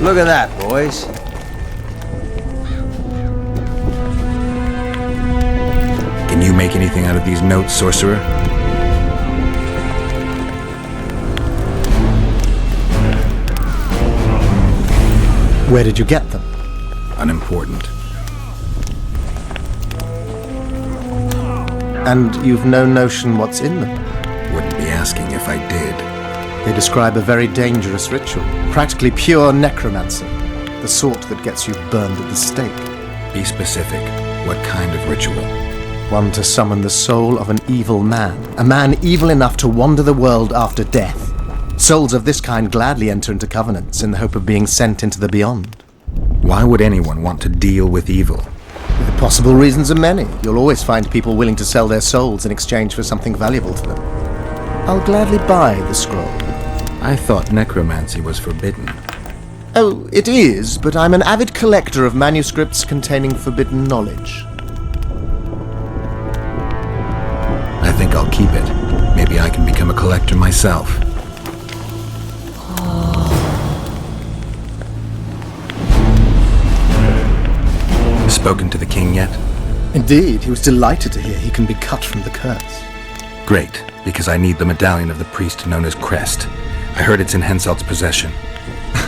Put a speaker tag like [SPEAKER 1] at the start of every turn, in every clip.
[SPEAKER 1] Look at that, boys.
[SPEAKER 2] Can you make anything out of these notes, sorcerer?
[SPEAKER 3] Where did you get them?
[SPEAKER 2] Unimportant.
[SPEAKER 3] And you've no notion what's in them?
[SPEAKER 2] Wouldn't be asking if I did.
[SPEAKER 3] They describe a very dangerous ritual, practically pure necromancy, the sort that gets you burned at the stake.
[SPEAKER 2] Be specific. What kind of ritual?
[SPEAKER 3] One to summon the soul of an evil man, a man evil enough to wander the world after death. Souls of this kind gladly enter into covenants in the hope of being sent into the beyond.
[SPEAKER 2] Why would anyone want to deal with evil?
[SPEAKER 3] The possible reasons are many. You'll always find people willing to sell their souls in exchange for something valuable to them. I'll gladly buy the scroll.
[SPEAKER 2] I thought necromancy was forbidden.
[SPEAKER 3] Oh, it is, but I'm an avid collector of manuscripts containing forbidden knowledge.
[SPEAKER 2] I think I'll keep it. Maybe I can become a collector myself. Spoken to the king yet?
[SPEAKER 3] Indeed, he was delighted to hear he can be cut from the curse.
[SPEAKER 2] Great, because I need the medallion of the priest known as Crest. I heard it's in Henselt's possession.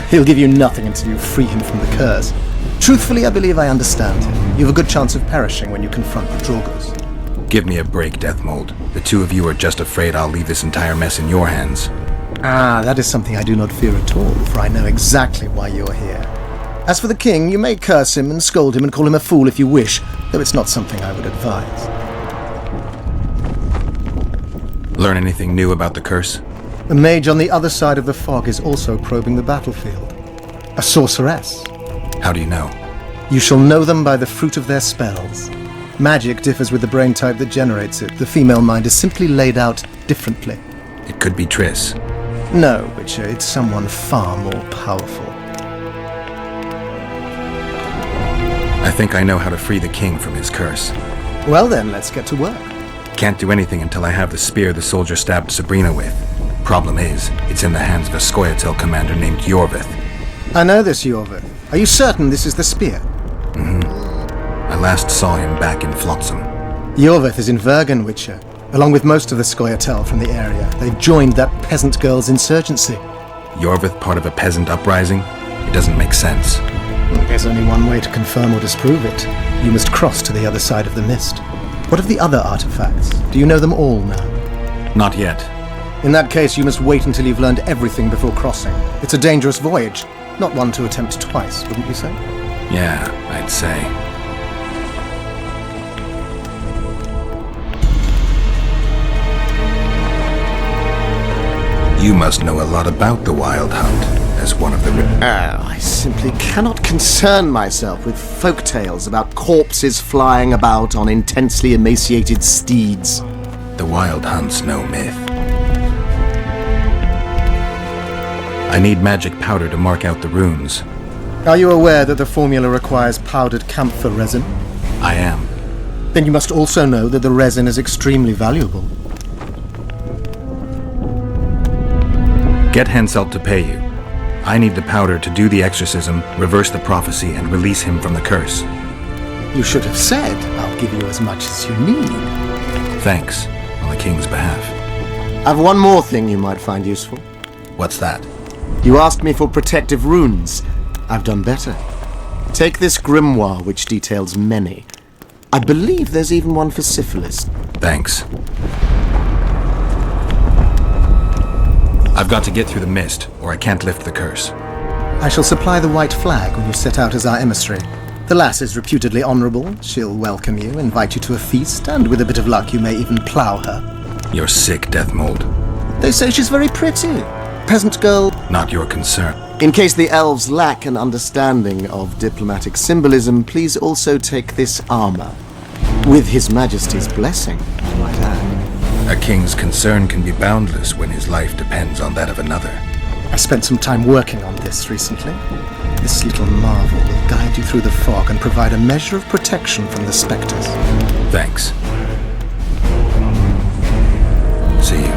[SPEAKER 3] He'll give you nothing until you free him from the curse. Truthfully, I believe I understand him. You have a good chance of perishing when you confront the Draugrs.
[SPEAKER 2] Give me a break, Deathmold. The two of you are just afraid I'll leave this entire mess in your hands.
[SPEAKER 3] Ah, that is something I do not fear at all, for I know exactly why you're here. As for the king, you may curse him and scold him and call him a fool if you wish, though it's not something I would advise.
[SPEAKER 2] Learn anything new about the curse?
[SPEAKER 3] The mage on the other side of the fog is also probing the battlefield. A sorceress.
[SPEAKER 2] How do you know?
[SPEAKER 3] You shall know them by the fruit of their spells. Magic differs with the brain type that generates it. The female mind is simply laid out differently.
[SPEAKER 2] It could be Triss.
[SPEAKER 3] No, Witcher, it's someone far more powerful.
[SPEAKER 2] I think I know how to free the king from his curse.
[SPEAKER 3] Well then, let's get to work.
[SPEAKER 2] Can't do anything until I have the spear the soldier stabbed Sabrina with. Problem is, it's in the hands of a Scoia'tael commander named Yorvith.
[SPEAKER 3] I know this Yorvith. Are you certain this is the spear?
[SPEAKER 2] I last saw him back in Flotsam.
[SPEAKER 3] Yorvith is in Vergen, Witcher, along with most of the Scoia'tael from the area. They've joined that peasant girl's insurgency.
[SPEAKER 2] Yorvith part of a peasant uprising? It doesn't make sense.
[SPEAKER 3] There's only one way to confirm or disprove it. You must cross to the other side of the mist. What of the other artifacts? Do you know them all now?
[SPEAKER 2] Not yet.
[SPEAKER 3] In that case, you must wait until you've learned everything before crossing. It's a dangerous voyage, not one to attempt twice, wouldn't you say?
[SPEAKER 2] Yeah, I'd say. You must know a lot about the Wild Hunt, as one of the...
[SPEAKER 3] I simply cannot concern myself with folk tales about corpses flying about on intensely emaciated steeds.
[SPEAKER 2] The Wild Hunt's no myth. I need magic powder to mark out the runes.
[SPEAKER 3] Are you aware that the formula requires powdered camphor resin?
[SPEAKER 2] I am.
[SPEAKER 3] Then you must also know that the resin is extremely valuable.
[SPEAKER 2] Get Henselt to pay you. I need the powder to do the exorcism, reverse the prophecy, and release him from the curse.
[SPEAKER 3] You should have said, I'll give you as much as you need.
[SPEAKER 2] Thanks, on the king's behalf.
[SPEAKER 3] I've one more thing you might find useful.
[SPEAKER 2] What's that?
[SPEAKER 3] You asked me for protective runes. I've done better. Take this grimoire, which details many. I believe there's even one for syphilis.
[SPEAKER 2] Thanks. I've got to get through the mist, or I can't lift the curse.
[SPEAKER 3] I shall supply the white flag when you set out as our emissary. The lass is reputedly honourable. She'll welcome you, invite you to a feast, and with a bit of luck you may even plough her.
[SPEAKER 2] You're sick, Deathmold.
[SPEAKER 3] They say she's very pretty. Peasant girl.
[SPEAKER 2] Not your concern.
[SPEAKER 3] In case the elves lack an understanding of diplomatic symbolism, please also take this armour. With His Majesty's blessing, I might add.
[SPEAKER 2] A king's concern can be boundless when his life depends on that of another.
[SPEAKER 3] I spent some time working on this recently. This little marvel will guide you through the fog and provide a measure of protection from the spectres.
[SPEAKER 2] Thanks. See you.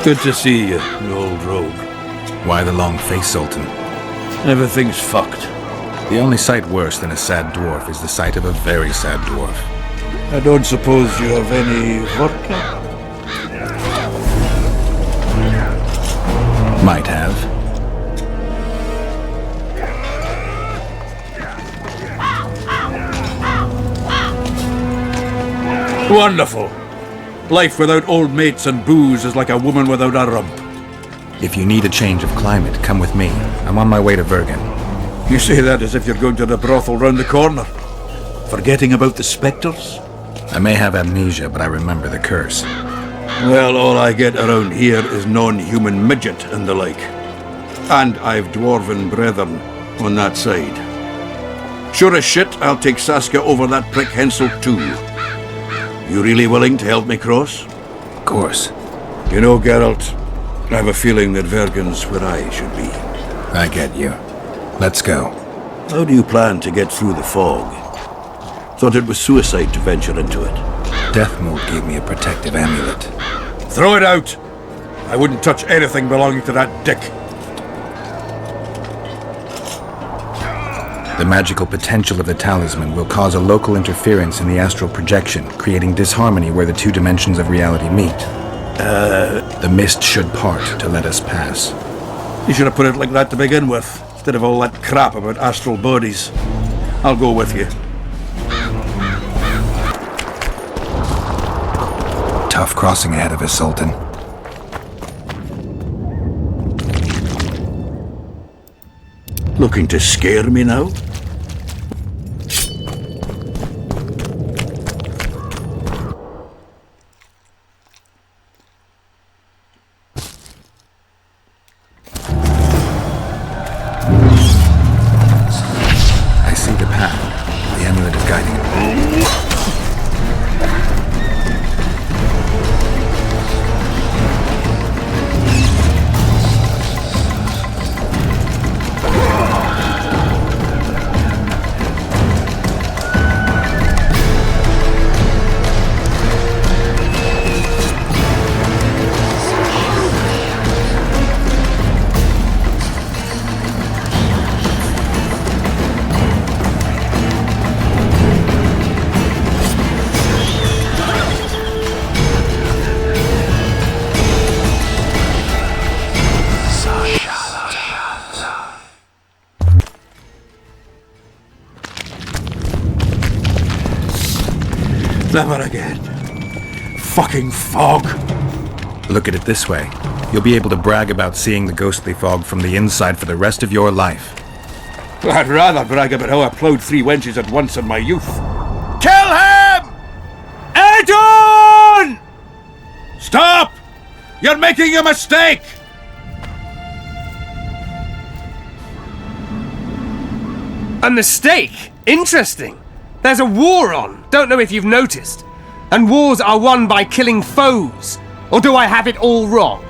[SPEAKER 1] Good to see you, you old rogue.
[SPEAKER 2] Why the long face, Sultan?
[SPEAKER 1] Everything's fucked.
[SPEAKER 2] The only sight worse than a sad dwarf is the sight of a very sad dwarf.
[SPEAKER 1] I don't suppose you have any vodka?
[SPEAKER 2] Might have.
[SPEAKER 1] Wonderful. Life without old mates and booze is like a woman without a rump.
[SPEAKER 2] If you need a change of climate, come with me. I'm on my way to Vergen.
[SPEAKER 1] You say that as if you're going to the brothel round the corner. Forgetting about the spectres?
[SPEAKER 2] I may have amnesia, but I remember the curse.
[SPEAKER 1] Well, all I get around here is non-human midget and the like. And I've dwarven brethren on that side. Sure as shit, I'll take Saskia over that prick Hensel too. You really willing to help me cross?
[SPEAKER 2] Of course.
[SPEAKER 1] You know, Geralt, I have a feeling that Vergen's where I should be.
[SPEAKER 2] I get you. Let's go.
[SPEAKER 1] How do you plan to get through the fog? Thought it was suicide to venture into it.
[SPEAKER 2] Deathmold gave me a protective amulet.
[SPEAKER 1] Throw it out! I wouldn't touch anything belonging to that dick.
[SPEAKER 2] The magical potential of the talisman will cause a local interference in the astral projection, creating disharmony where the two dimensions of reality meet. The mist should part to let us pass.
[SPEAKER 1] You should have put it like that to begin with, instead of all that crap about astral bodies. I'll go with you.
[SPEAKER 2] Tough crossing ahead of us, Sultan.
[SPEAKER 1] Looking to scare me now?
[SPEAKER 2] I see the path. The amulet is guiding it.
[SPEAKER 1] Never again. Fucking fog.
[SPEAKER 2] Look at it this way. You'll be able to brag about seeing the ghostly fog from the inside for the rest of your life.
[SPEAKER 1] I'd rather brag about how I ploughed 3 wenches at once in my youth. Kill him! Edon! Stop! You're making a mistake!
[SPEAKER 4] A mistake? Interesting. There's a war on, don't know if you've noticed. And wars are won by killing foes. Or do I have it all wrong?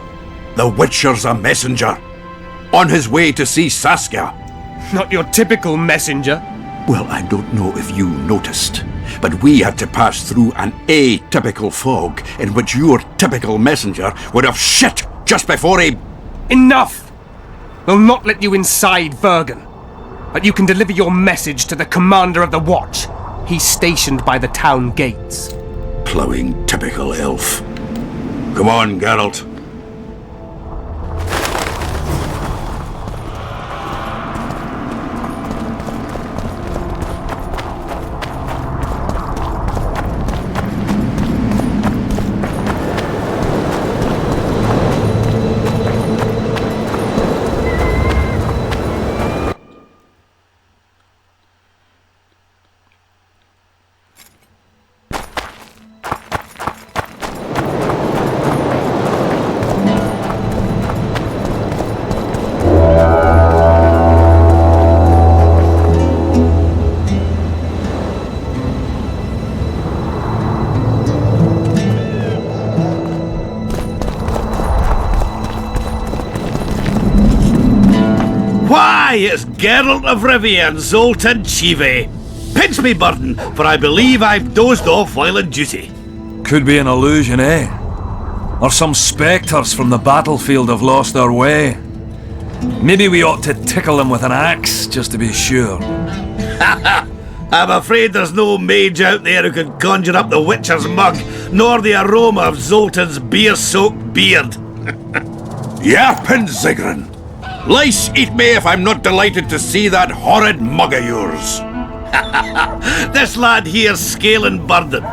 [SPEAKER 1] The Witcher's a messenger. On his way to see Saskia.
[SPEAKER 4] Not your typical messenger.
[SPEAKER 1] Well, I don't know if you noticed, but we had to pass through an atypical fog in which your typical messenger would have shit just before he...
[SPEAKER 4] Enough! We'll not let you inside Vergen. But you can deliver your message to the commander of the watch. He's stationed by the town gates.
[SPEAKER 1] Ploughing typical elf. Come on, Geralt.
[SPEAKER 5] Why, it's Geralt of Rivia and Zoltan Chive. Pinch me, burden, for I believe I've dozed off while on duty.
[SPEAKER 6] Could be an illusion, eh? Or some spectres from the battlefield have lost their way. Maybe we ought to tickle them with an axe, just to be sure.
[SPEAKER 5] I'm afraid there's no mage out there who can conjure up the Witcher's mug, nor the aroma of Zoltan's beer-soaked beard.
[SPEAKER 1] Yarpin Zigrin! Lice eat me if I'm not delighted to see that horrid mug of yours.
[SPEAKER 5] This lad here's scaling burden.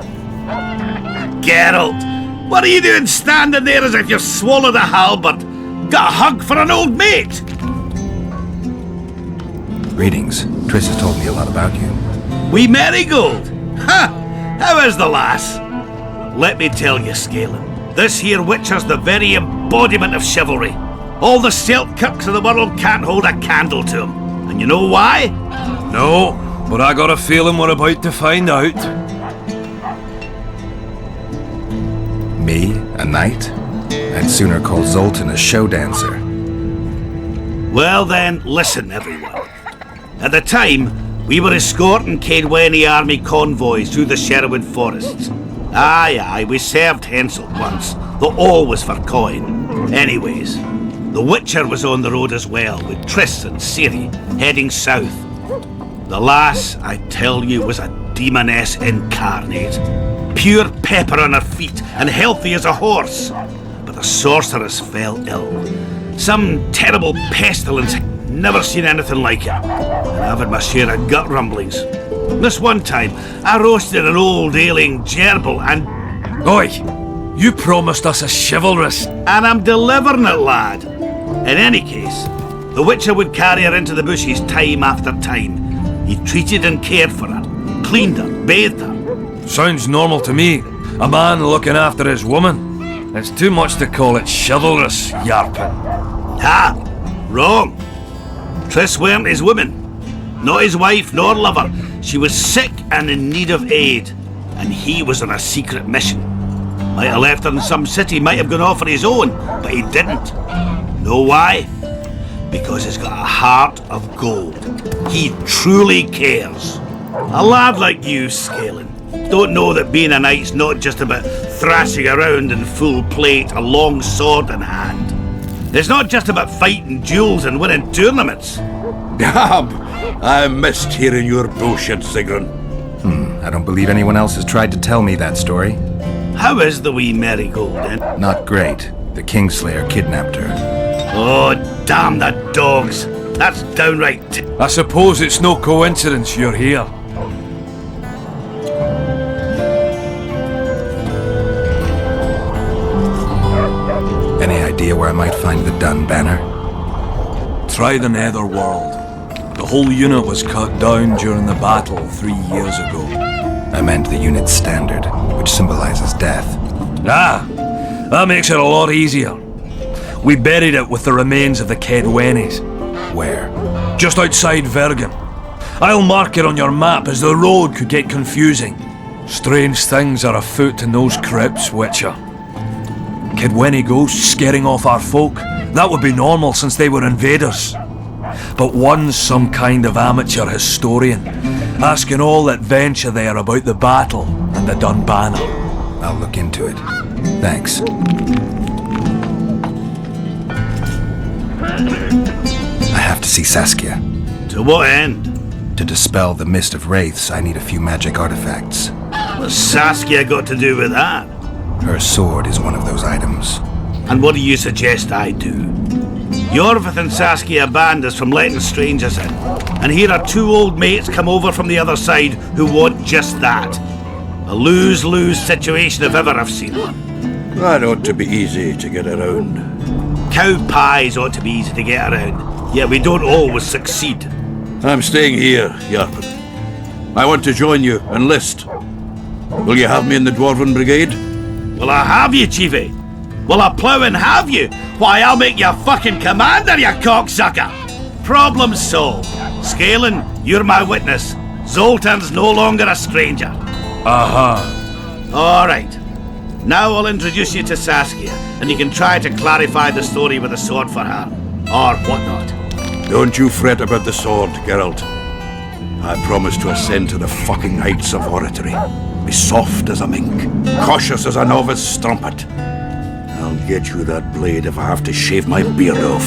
[SPEAKER 5] Geralt, what are you doing standing there as if you've swallowed a halberd? Got a hug for an old mate?
[SPEAKER 2] Greetings. Triss has told me a lot about you.
[SPEAKER 5] We Marigold? Ha! How is the lass? Let me tell you, Scalen, this here Witcher's the very embodiment of chivalry. All the Selkirks of the world can't hold a candle to him. And you know why?
[SPEAKER 6] No, but I got a feeling we're about to find out.
[SPEAKER 2] Me, a knight? I'd sooner call Zoltan a show dancer.
[SPEAKER 5] Well then, listen everyone. At the time, we were escorting Caedwene army convoys through the Sherwood forests. Aye, we served Hensel once, though all was for coin. Anyways, the Witcher was on the road as well, with Triss and Ciri, heading south. The lass, I tell you, was a demoness incarnate. Pure pepper on her feet, and healthy as a horse. But the sorceress fell ill. Some terrible pestilence. Never seen anything like it. And I've had my share of gut rumblings. This one time, I roasted an old ailing gerbil and...
[SPEAKER 6] Oi! You promised us a chivalrous...
[SPEAKER 5] And I'm delivering it, lad. In any case, the Witcher would carry her into the bushes time after time. He treated and cared for her, cleaned her, bathed her.
[SPEAKER 6] Sounds normal to me. A man looking after his woman. It's too much to call it chivalrous, Yarpin.
[SPEAKER 5] Ha! Wrong. Triss weren't his woman. Not his wife nor lover. She was sick and in need of aid. And he was on a secret mission. Might have left her in some city, might have gone off on his own, but he didn't. Know why? Because he's got a heart of gold. He truly cares. A lad like you, Scalen, don't know that being a knight's not just about thrashing around in full plate, a long sword in hand. It's not just about fighting duels and winning tournaments.
[SPEAKER 1] I missed hearing your bullshit, Zigrin.
[SPEAKER 2] I don't believe anyone else has tried to tell me that story.
[SPEAKER 5] How is the wee Marigold, then?
[SPEAKER 2] Not great. The Kingslayer kidnapped her.
[SPEAKER 5] Oh, damn the dogs. That's downright...
[SPEAKER 6] I suppose it's no coincidence you're here.
[SPEAKER 2] Any idea where I might find the Dun banner?
[SPEAKER 6] Try the Netherworld. The whole unit was cut down during the battle 3 years ago.
[SPEAKER 2] I meant the unit's standard, which symbolizes death.
[SPEAKER 6] Ah, that makes it a lot easier. We buried it with the remains of the Caedwenes.
[SPEAKER 2] Where?
[SPEAKER 6] Just outside Vergen. I'll mark it on your map as the road could get confusing. Strange things are afoot in those crypts, Witcher. Caedwene ghosts scaring off our folk. That would be normal since they were invaders. But one's some kind of amateur historian, asking all that venture there about the battle and the Dun banner.
[SPEAKER 2] I'll look into it. Thanks. I have to see Saskia.
[SPEAKER 5] To what end?
[SPEAKER 2] To dispel the mist of wraiths, I need a few magic artifacts.
[SPEAKER 5] What's Saskia got to do with that?
[SPEAKER 2] Her sword is one of those items.
[SPEAKER 5] And what do you suggest I do? Yorvith and Saskia banned us from letting strangers in. And here are two old mates come over from the other side who want just that. A lose-lose situation if ever I've seen one.
[SPEAKER 1] That ought to be easy to get around.
[SPEAKER 5] Cow pies ought to be easy to get around. Yet we don't always succeed.
[SPEAKER 1] I'm staying here, Yarpin. I want to join you, enlist. Will you have me in the Dwarven Brigade?
[SPEAKER 5] Will I have you, Chiefy? Will I plough and have you? Why, I'll make you fucking commander, you cocksucker! Problem solved. Scalen, you're my witness. Zoltan's no longer a stranger.
[SPEAKER 6] Aha.
[SPEAKER 5] Alright. Now I'll introduce you to Saskia, and you can try to clarify the story with a sword for her. Or whatnot.
[SPEAKER 1] Don't you fret about the sword, Geralt. I promise to ascend to the fucking heights of oratory. Be soft as a mink, cautious as a novice strumpet. I'll get you that blade if I have to shave my beard off.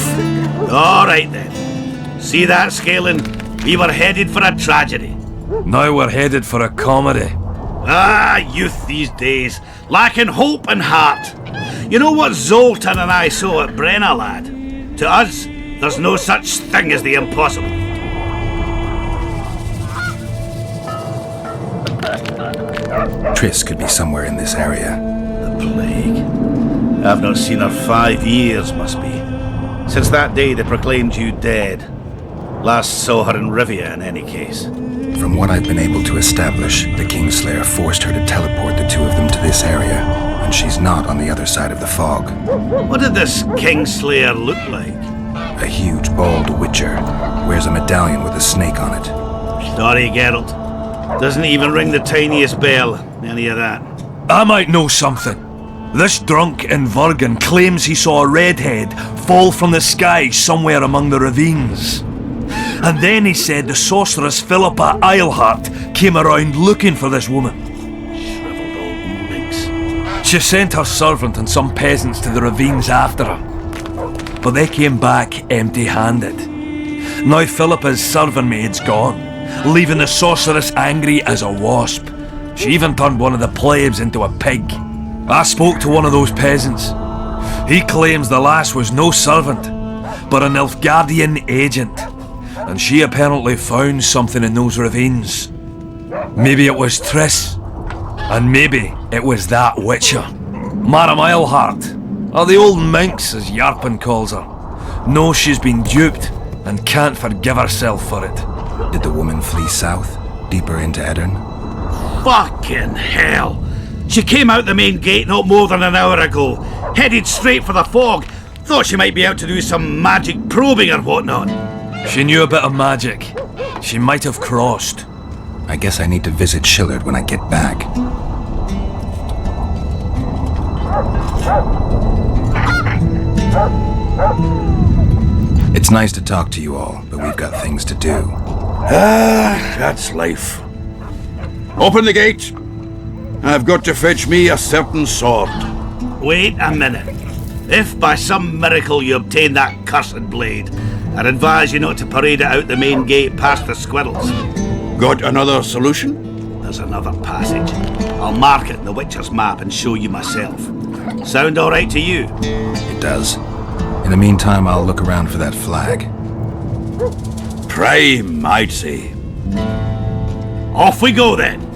[SPEAKER 5] All right then. See that, Scalen? We were headed for a tragedy.
[SPEAKER 6] Now we're headed for a comedy.
[SPEAKER 5] Ah, youth these days, lacking hope and heart. You know what Zoltan and I saw at Brenna, lad? To us, there's no such thing as the impossible.
[SPEAKER 2] Triss could be somewhere in this area.
[SPEAKER 5] The plague. I've not seen her 5 years, must be. Since that day they proclaimed you dead. Last saw her in Rivia, in any case.
[SPEAKER 2] From what I've been able to establish, the Kingslayer forced her to teleport the two of them to this area, and she's not on the other side of the fog.
[SPEAKER 5] What did this Kingslayer look like?
[SPEAKER 2] A huge bald witcher. Wears a medallion with a snake on it.
[SPEAKER 5] Sorry, Geralt. Doesn't even ring the tiniest bell, any of that.
[SPEAKER 6] I might know something. This drunk in Vergen claims he saw a redhead fall from the sky somewhere among the ravines. And then he said the sorceress Philippa Eilhart came around looking for this woman.
[SPEAKER 5] Shriveled old minx.
[SPEAKER 6] She sent her servant and some peasants to the ravines after her. But they came back empty-handed. Now Philippa's servant maid's gone, leaving the sorceress angry as a wasp. She even turned one of the plebs into a pig. I spoke to one of those peasants. He claims the lass was no servant, but an Nilfgaardian agent. And she apparently found something in those ravines. Maybe it was Triss. And maybe it was that witcher. Madame Eilhart, or the old minx as Yarpen calls her, knows she's been duped and can't forgive herself for it.
[SPEAKER 2] Did the woman flee south, deeper into Edirn?
[SPEAKER 5] Fucking hell! She came out the main gate not more than an hour ago, headed straight for the fog. Thought she might be out to do some magic probing or whatnot.
[SPEAKER 6] She knew a bit of magic. She might have crossed.
[SPEAKER 2] I guess I need to visit Shillard when I get back. It's nice to talk to you all, but we've got things to do.
[SPEAKER 1] That's life. Open the gate. I've got to fetch me a certain sword.
[SPEAKER 5] Wait a minute. If by some miracle you obtain that cursed blade, I'd advise you not to parade it out the main gate past the squirrels.
[SPEAKER 1] Got another solution?
[SPEAKER 5] There's another passage. I'll mark it in the Witcher's map and show you myself. Sound all right to you?
[SPEAKER 2] It does. In the meantime, I'll look around for that flag.
[SPEAKER 1] Prime, I'd say.
[SPEAKER 5] Off we go then.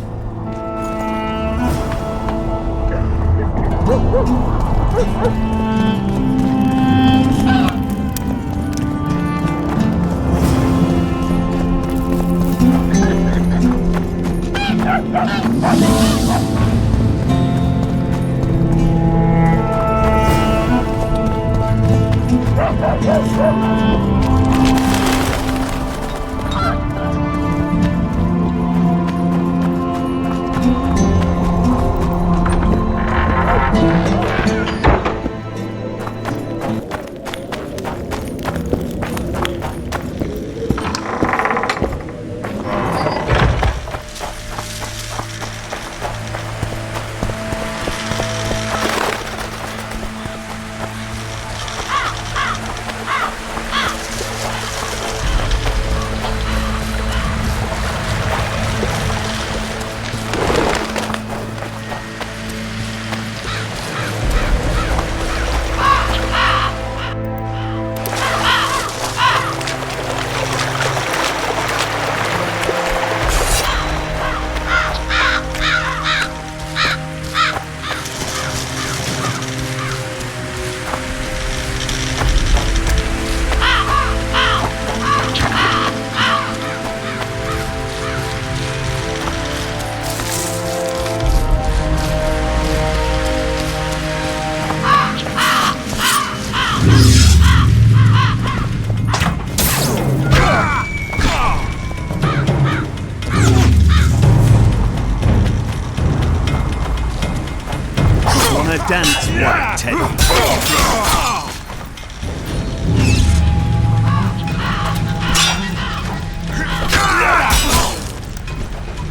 [SPEAKER 7] Dance, white Teddy.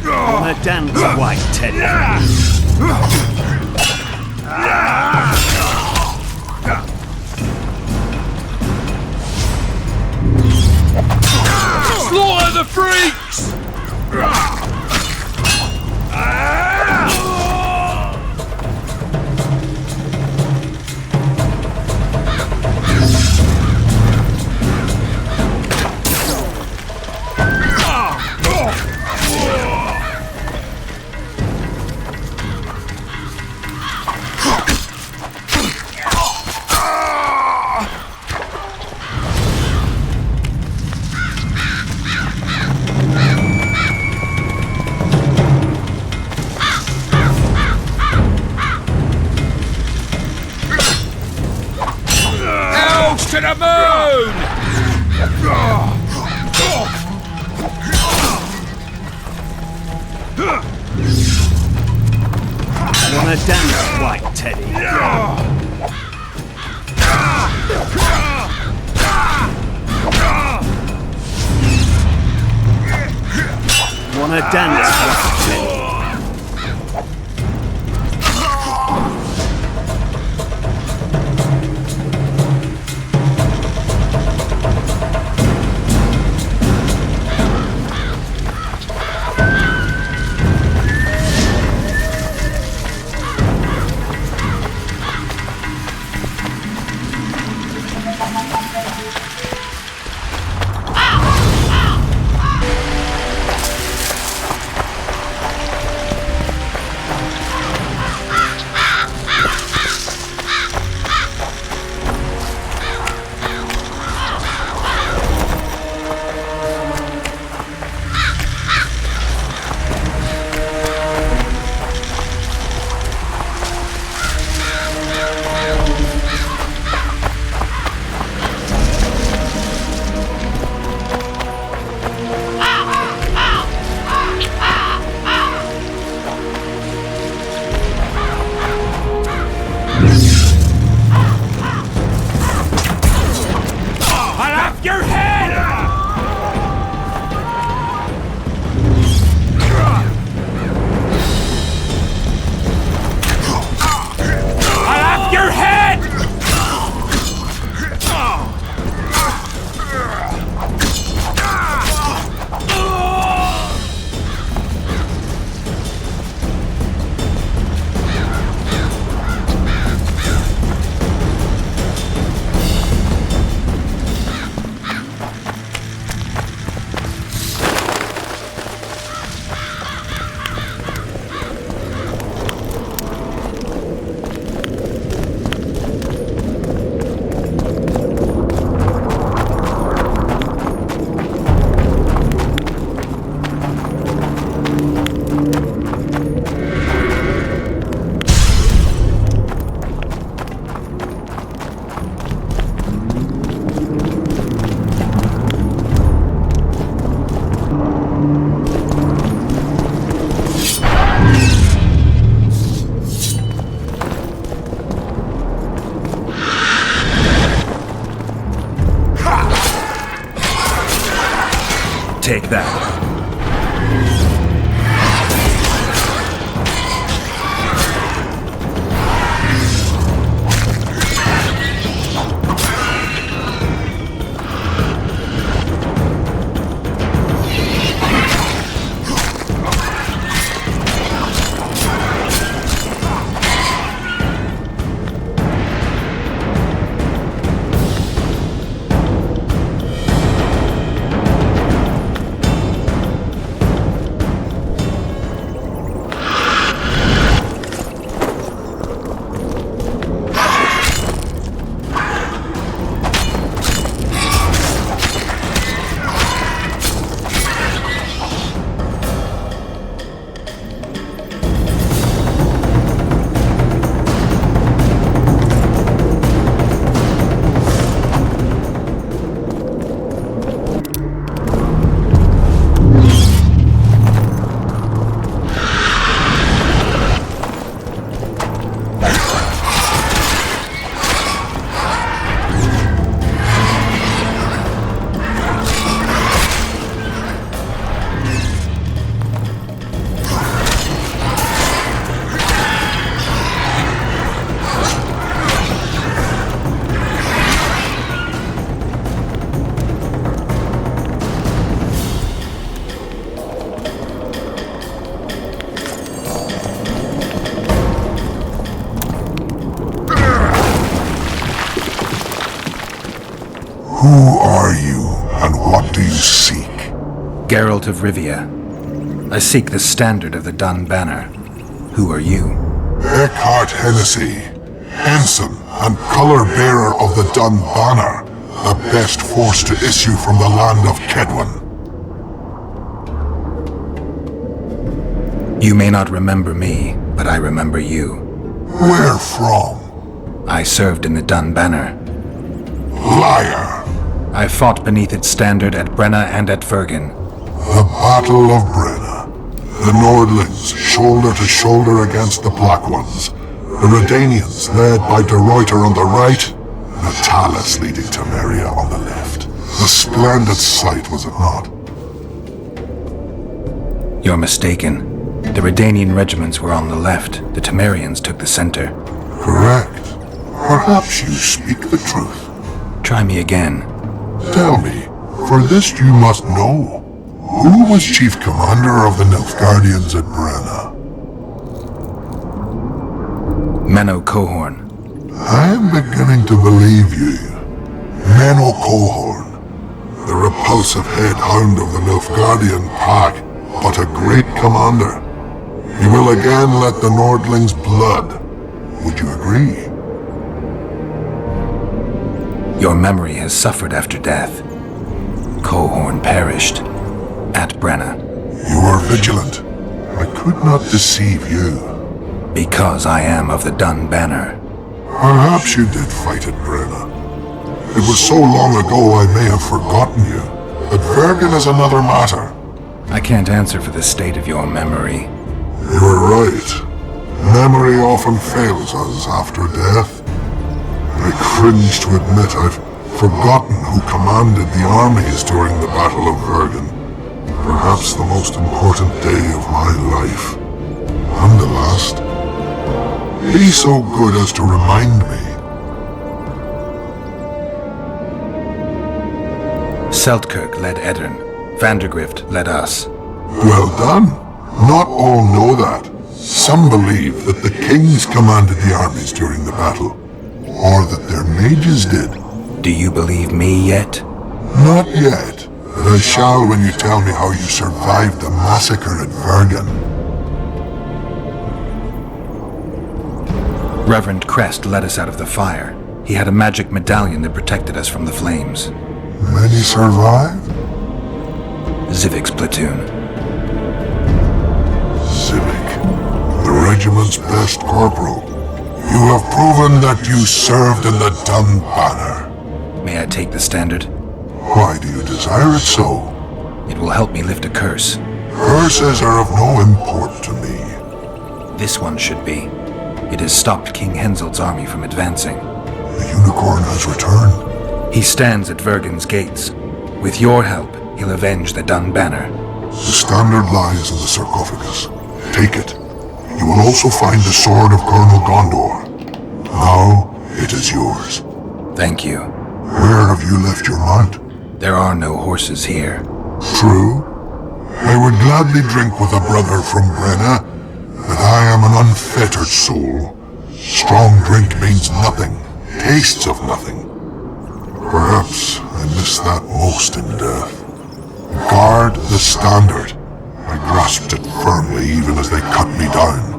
[SPEAKER 7] Wanna dance, white Teddy.
[SPEAKER 6] Slaughter the freaks! To the moon!
[SPEAKER 7] Wanna dance, White Teddy? Wanna dance, White Teddy?
[SPEAKER 6] Take that.
[SPEAKER 8] Who are you, and what do you seek?
[SPEAKER 2] Geralt of Rivia. I seek the standard of the Dun Banner. Who are you?
[SPEAKER 8] Eckhart Hennessy, ensign and color-bearer of the Dun Banner, the best force to issue from the land of Kedwen.
[SPEAKER 2] You may not remember me, but I remember you.
[SPEAKER 8] Where from?
[SPEAKER 2] I served in the Dun Banner.
[SPEAKER 8] Liar!
[SPEAKER 2] I fought beneath its standard at Brenna and at Vergen.
[SPEAKER 8] The Battle of Brenna. The Nordlings, shoulder to shoulder against the Black Ones. The Redanians, led by De Ruyter on the right, Natalis leading Temeria on the left. A splendid sight, was it not?
[SPEAKER 2] You're mistaken. The Redanian regiments were on the left. The Temerians took the center.
[SPEAKER 8] Correct. Perhaps you speak the truth.
[SPEAKER 2] Try me again.
[SPEAKER 8] Tell me, for this you must know. Who was chief commander of the Nilfgaardians at Brenna?
[SPEAKER 2] Menno Cohorn.
[SPEAKER 8] I am beginning to believe you. Menno Cohorn, the repulsive head hound of the Nilfgaardian pack, but a great commander. He will again let the Nordlings' blood. Would you agree?
[SPEAKER 2] Your memory has suffered after death. Cohorn perished. At Brenna.
[SPEAKER 8] You were vigilant. I could not deceive you.
[SPEAKER 2] Because I am of the Dun Banner.
[SPEAKER 8] Perhaps you did fight at Brenna. It was so long ago I may have forgotten you. But Vergen is another matter.
[SPEAKER 2] I can't answer for the state of your memory.
[SPEAKER 8] You are right. Memory often fails us after death. I cringe to admit I've forgotten who commanded the armies during the Battle of Vergen. Perhaps the most important day of my life. And the last. Be so good as to remind me.
[SPEAKER 2] Seltkirk led Eddern. Vandergrift led us.
[SPEAKER 8] Well done. Not all know that. Some believe that the kings commanded the armies during the battle. Or that their mages did.
[SPEAKER 2] Do you believe me yet?
[SPEAKER 8] Not yet. But I shall when you tell me how you survived the massacre at Vergen.
[SPEAKER 2] Reverend Crest led us out of the fire. He had a magic medallion that protected us from the flames.
[SPEAKER 8] Many survived?
[SPEAKER 2] Zivik's platoon.
[SPEAKER 8] Zivik, the regiment's best corporal. You have proven that you served in the Dun Banner.
[SPEAKER 2] May I take the standard?
[SPEAKER 8] Why do you desire it so?
[SPEAKER 2] It will help me lift a curse.
[SPEAKER 8] Curses are of no import to me.
[SPEAKER 2] This one should be. It has stopped King Henseld's army from advancing.
[SPEAKER 8] The unicorn has returned.
[SPEAKER 2] He stands at Vergen's gates. With your help, he'll avenge the Dun Banner.
[SPEAKER 8] The standard lies in the sarcophagus. Take it. You will also find the sword of Colonel Gondor. Now, it is yours.
[SPEAKER 2] Thank you.
[SPEAKER 8] Where have you left your mount?
[SPEAKER 2] There are no horses here.
[SPEAKER 8] True. I would gladly drink with a brother from Brenna, but I am an unfettered soul. Strong drink means nothing, tastes of nothing. Perhaps I miss that most in death. Guard the standard. I grasped it firmly even as they cut me down.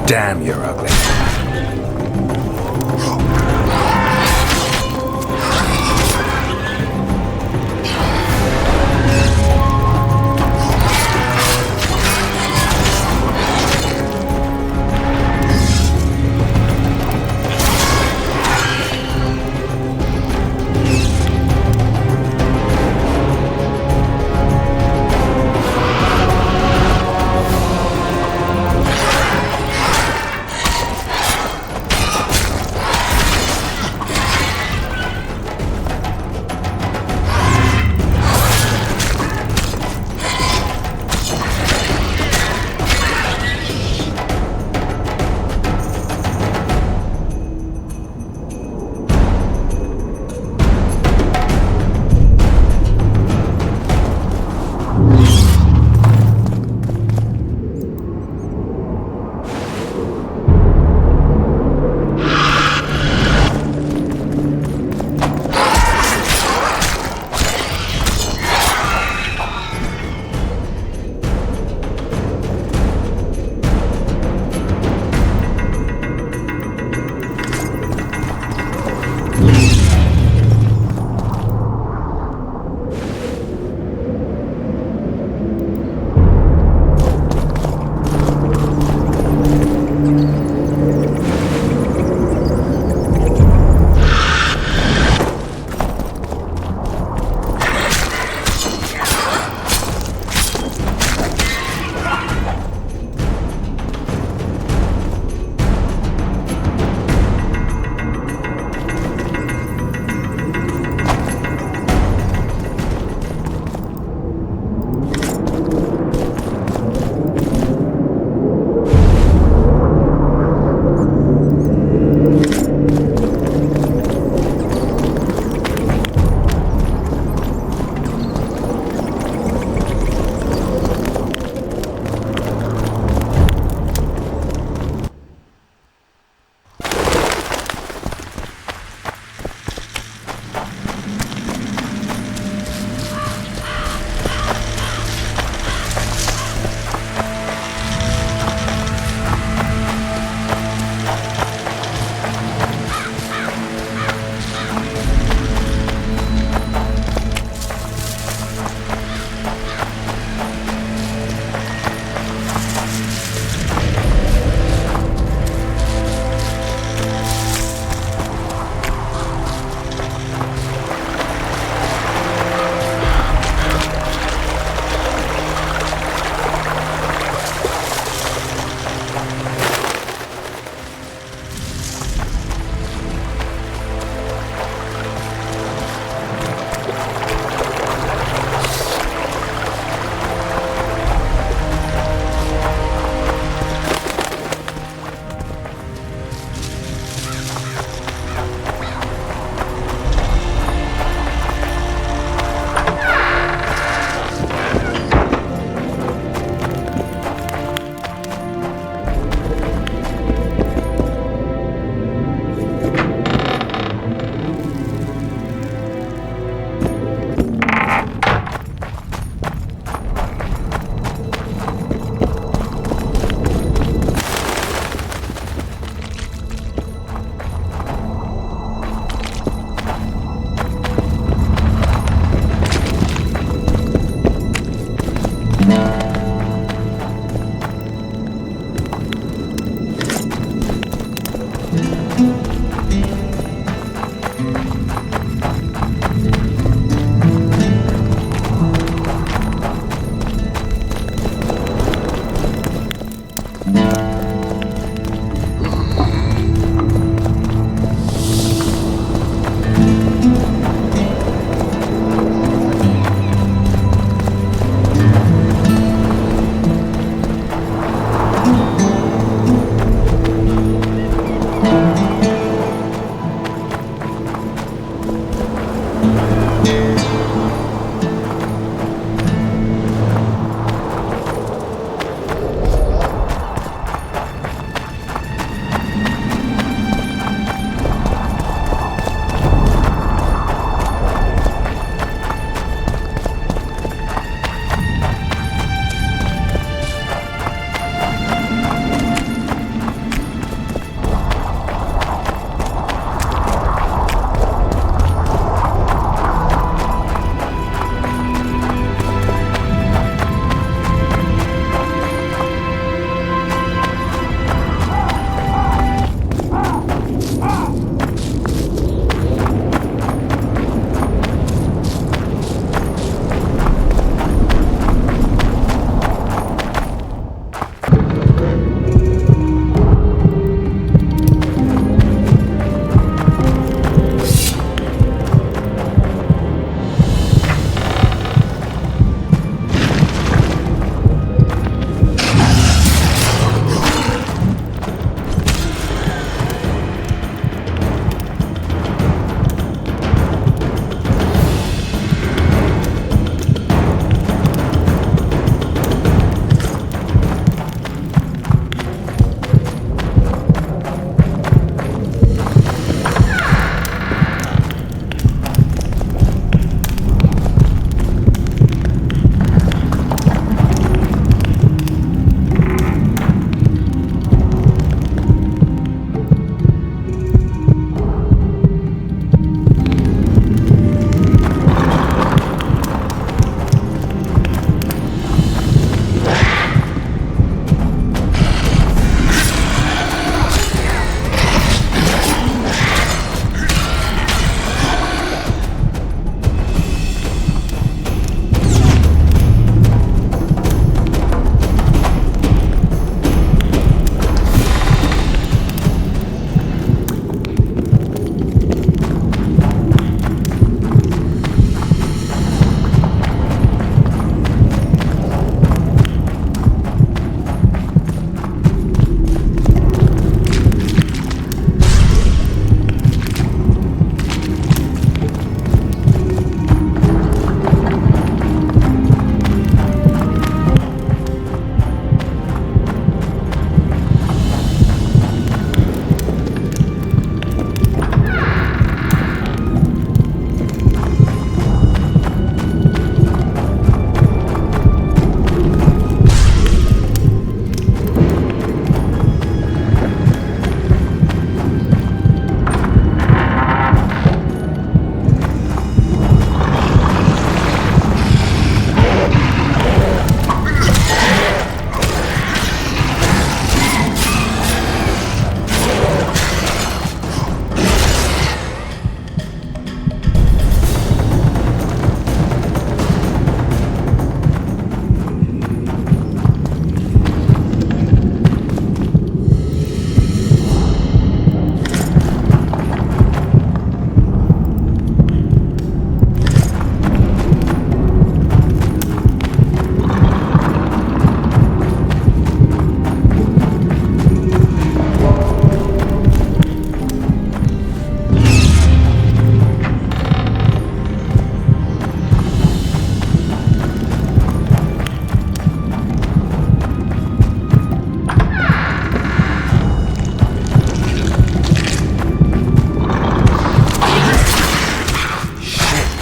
[SPEAKER 2] Damn, you're ugly.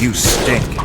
[SPEAKER 2] You stink.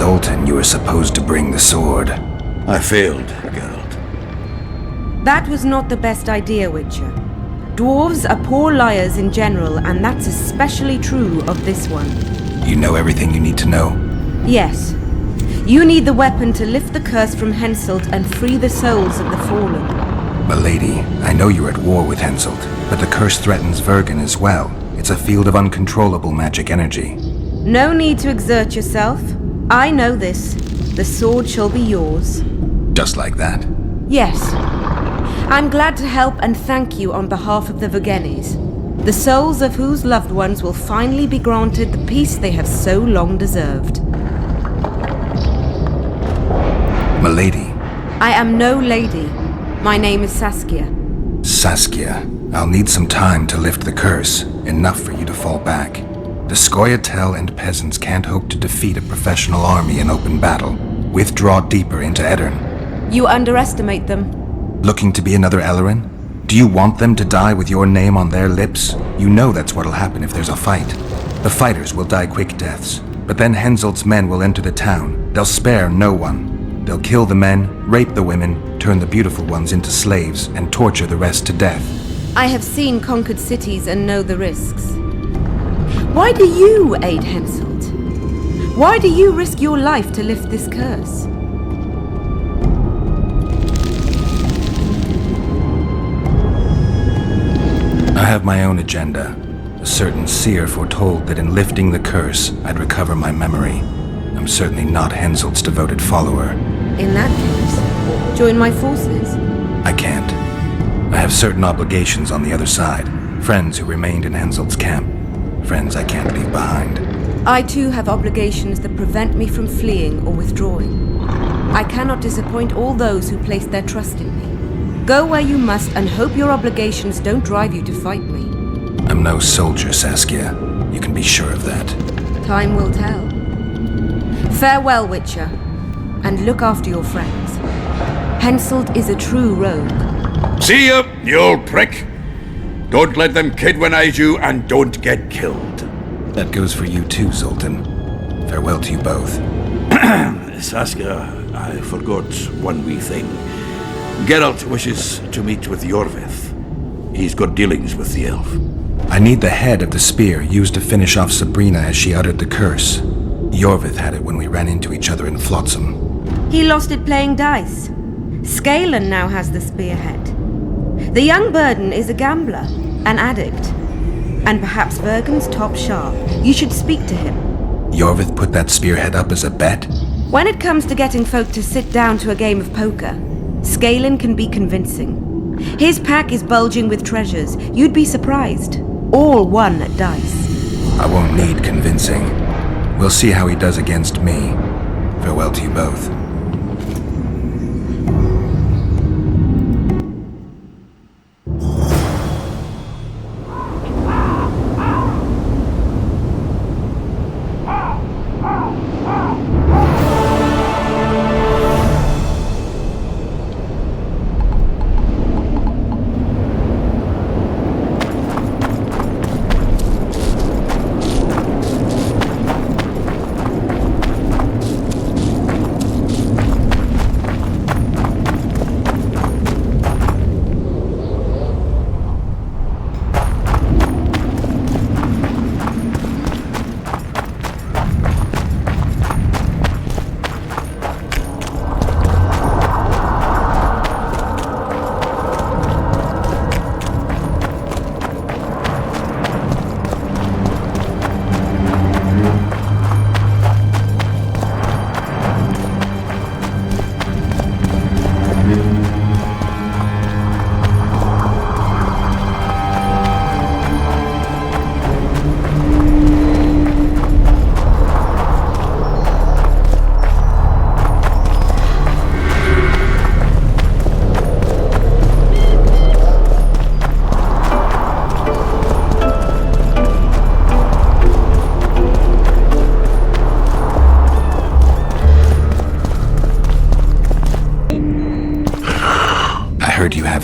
[SPEAKER 2] Zoltan, you were supposed to bring the sword.
[SPEAKER 1] I failed, Geralt.
[SPEAKER 9] That was not the best idea, Witcher. Dwarves are poor liars in general, and that's especially true of this one.
[SPEAKER 2] You know everything you need to know?
[SPEAKER 9] Yes. You need the weapon to lift the curse from Henselt and free the souls of the fallen.
[SPEAKER 2] Milady, I know you're at war with Henselt, but the curse threatens Vergen as well. It's a field of uncontrollable magic energy.
[SPEAKER 9] No need to exert yourself. I know this. The sword shall be yours.
[SPEAKER 2] Just like that?
[SPEAKER 9] Yes. I'm glad to help and thank you on behalf of the Vergennes, the souls of whose loved ones will finally be granted the peace they have so long deserved.
[SPEAKER 2] Milady.
[SPEAKER 9] I am no lady. My name is Saskia.
[SPEAKER 2] Saskia, I'll need some time to lift the curse, enough for you to fall back. The Scoia'tael and peasants can't hope to defeat a professional army in open battle. Withdraw deeper into Edirn.
[SPEAKER 9] You underestimate them.
[SPEAKER 2] Looking to be another Ellerin? Do you want them to die with your name on their lips? You know that's what'll happen if there's a fight. The fighters will die quick deaths, but then Henselt's men will enter the town. They'll spare no one. They'll kill the men, rape the women, turn the beautiful ones into slaves, and torture the rest to death.
[SPEAKER 9] I have seen conquered cities and know the risks. Why do you aid Henselt? Why do you risk your life to lift this curse?
[SPEAKER 2] I have my own agenda. A certain seer foretold that in lifting the curse, I'd recover my memory. I'm certainly not Henselt's devoted follower.
[SPEAKER 9] In that case, join my forces.
[SPEAKER 2] I can't. I have certain obligations on the other side. Friends who remained in Henselt's camp. Friends I can't leave behind.
[SPEAKER 9] I too have obligations that prevent me from fleeing or withdrawing. I cannot disappoint all those who place their trust in me. Go where you must and hope your obligations don't drive you to fight me.
[SPEAKER 2] I'm no soldier, Saskia. You can be sure of that.
[SPEAKER 9] Time will tell. Farewell, Witcher, and look after your friends. Henselt is a true rogue.
[SPEAKER 1] See ya, you old prick! Don't let them kidwinize you, and don't get killed.
[SPEAKER 2] That goes for you too, Zoltan. Farewell to you both.
[SPEAKER 1] Saskia, I forgot one wee thing. Geralt wishes to meet with Yorvith. He's got dealings with the elf.
[SPEAKER 2] I need the head of the spear used to finish off Sabrina as she uttered the curse. Yorvith had it when we ran into each other in Flotsam.
[SPEAKER 9] He lost it playing dice. Scalen now has the spearhead. The young Burden is a gambler, an addict, and perhaps Vergen's top sharp. You should speak to him.
[SPEAKER 2] Yorvith put that spearhead up as a bet?
[SPEAKER 9] When it comes to getting folk to sit down to a game of poker, Scalen can be convincing. His pack is bulging with treasures. You'd be surprised. All won at dice.
[SPEAKER 2] I won't need convincing. We'll see how he does against me. Farewell to you both.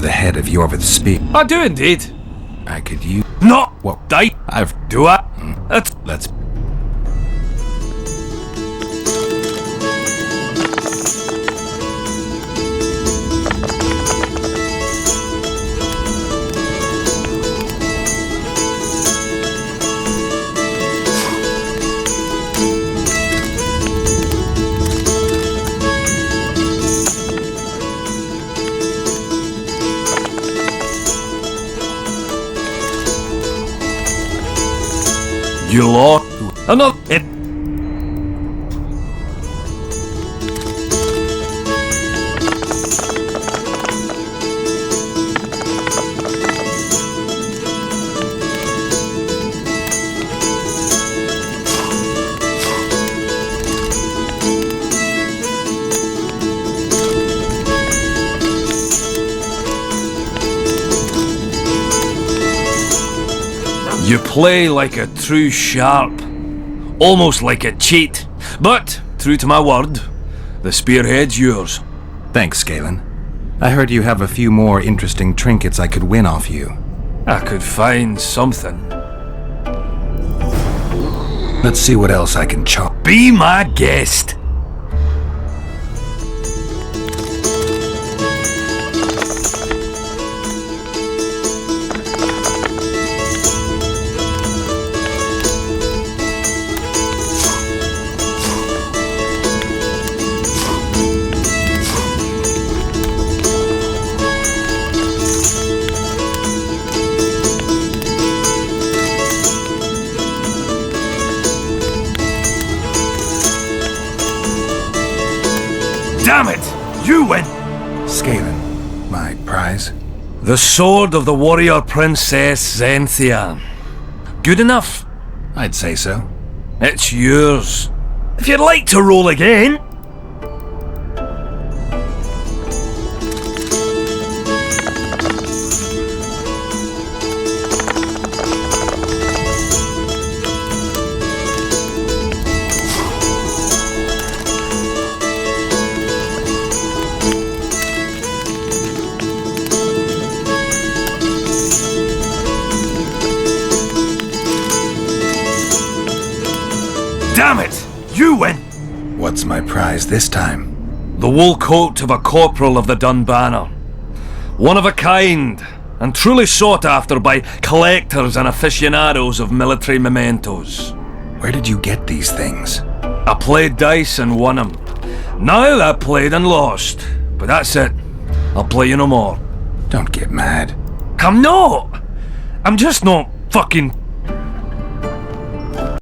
[SPEAKER 2] the head of Yorvith's spear.
[SPEAKER 6] I do indeed.
[SPEAKER 2] I could use...
[SPEAKER 6] No!
[SPEAKER 2] What?
[SPEAKER 6] Die! Do I?
[SPEAKER 2] Let's...
[SPEAKER 6] You lot. Another. You play like a true sharp, almost like a cheat, but, true to my word, the spearhead's yours.
[SPEAKER 2] Thanks, Galen. I heard you have a few more interesting trinkets I could win off you.
[SPEAKER 6] I could find something.
[SPEAKER 2] Let's see what else I can chop.
[SPEAKER 6] Be my guest. Damn it! You win!
[SPEAKER 2] Scalen, my prize?
[SPEAKER 6] The sword of the warrior princess Zenthia. Good enough?
[SPEAKER 2] I'd say so.
[SPEAKER 6] It's yours. If you'd like to roll again. Damn it! You win!
[SPEAKER 2] What's my prize this time?
[SPEAKER 6] The wool coat of a corporal of the Dunbanner. One of a kind, and truly sought after by collectors and aficionados of military mementos.
[SPEAKER 2] Where did you get these things?
[SPEAKER 6] I played dice and won them. Now I played and lost. But that's it. I'll play you no more.
[SPEAKER 2] Don't get mad.
[SPEAKER 6] I'm not! I'm just not fucking